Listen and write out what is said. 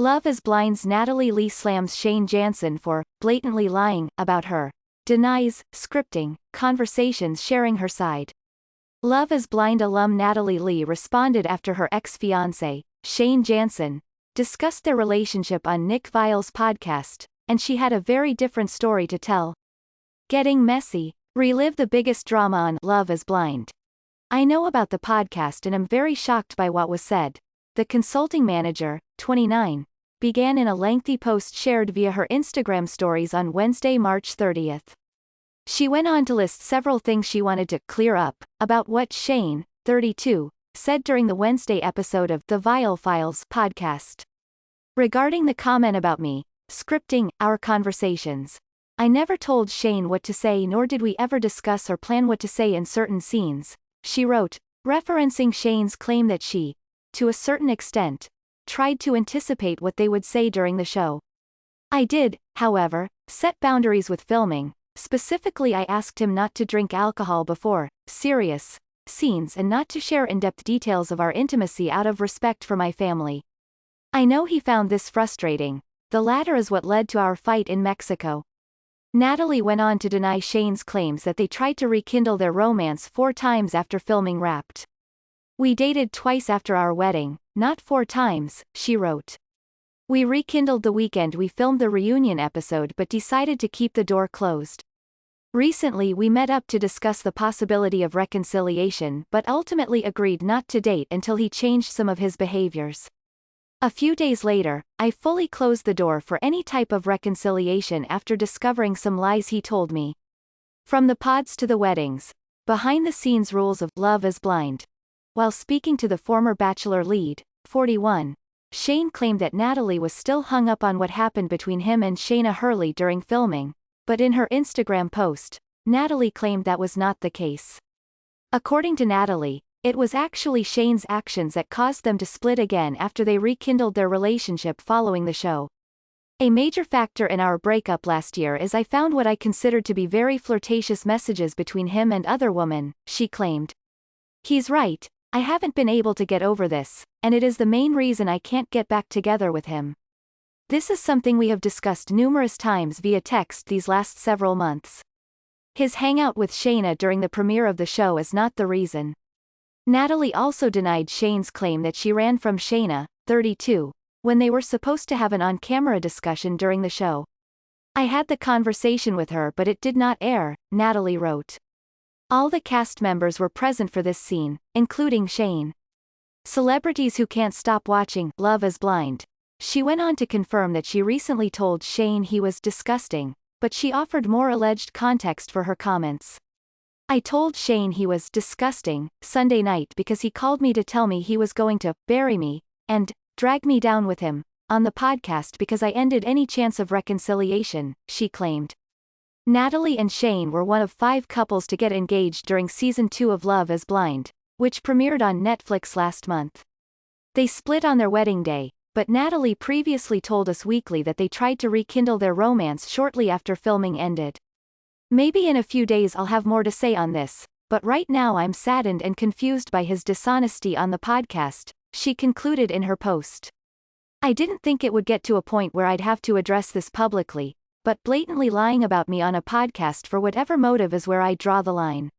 Love is Blind's Natalie Lee slams Shayne Jansen for blatantly lying about her. Denies scripting conversations, sharing her side. Love is Blind alum Natalie Lee responded after her ex-fiancé, Shayne Jansen, discussed their relationship on Nick Viall's podcast, and she had a very different story to tell. Getting messy. Relive the biggest drama on Love is Blind. I know about the podcast and am very shocked by what was said. The consulting manager, 29, began in a lengthy post shared via her Instagram stories on Wednesday, March 30th. She went on to list several things she wanted to clear up about what Shayne, 32, said during the Wednesday episode of The Viall Files podcast. Regarding the comment about me scripting our conversations, I never told Shayne what to say, nor did we ever discuss or plan what to say in certain scenes, she wrote, referencing Shayne's claim that she, to a certain extent, tried to anticipate what they would say during the show. I did, however, set boundaries with filming. Specifically, I asked him not to drink alcohol before serious scenes and not to share in-depth details of our intimacy out of respect for my family. I know he found this frustrating. The latter is what led to our fight in Mexico. Natalie went on to deny Shayne's claims that they tried to rekindle their romance 4 times after filming Wrapped. We dated twice after our wedding, not 4 times, she wrote. We rekindled the weekend we filmed the reunion episode but decided to keep the door closed. Recently we met up to discuss the possibility of reconciliation but ultimately agreed not to date until he changed some of his behaviors. A few days later, I fully closed the door for any type of reconciliation after discovering some lies he told me. From the pods to the weddings. Behind the scenes rules of Love is Blind. While speaking to the former Bachelor lead, 41, Shayne claimed that Natalie was still hung up on what happened between him and Shayna Hurley during filming, but in her Instagram post, Natalie claimed that was not the case. According to Natalie, it was actually Shayne's actions that caused them to split again after they rekindled their relationship following the show. A major factor in our breakup last year is I found what I considered to be very flirtatious messages between him and other women, she claimed. He's right. I haven't been able to get over this, and it is the main reason I can't get back together with him. This is something we have discussed numerous times via text these last several months. His hangout with Shayna during the premiere of the show is not the reason. Natalie also denied Shayne's claim that she ran from Shayna, 32, when they were supposed to have an on-camera discussion during the show. I had the conversation with her but it did not air, Natalie wrote. All the cast members were present for this scene, including Shayne. Celebrities who can't stop watching Love is Blind. She went on to confirm that she recently told Shayne he was disgusting, but she offered more alleged context for her comments. I told Shayne he was disgusting Sunday night because he called me to tell me he was going to bury me and drag me down with him on the podcast because I ended any chance of reconciliation, she claimed. Natalie and Shayne were one of 5 couples to get engaged during season 2 of Love is Blind, which premiered on Netflix last month. They split on their wedding day, but Natalie previously told Us Weekly that they tried to rekindle their romance shortly after filming ended. Maybe in a few days I'll have more to say on this, but right now I'm saddened and confused by his dishonesty on the podcast, she concluded in her post. I didn't think it would get to a point where I'd have to address this publicly, but blatantly lying about me on a podcast for whatever motive is where I draw the line.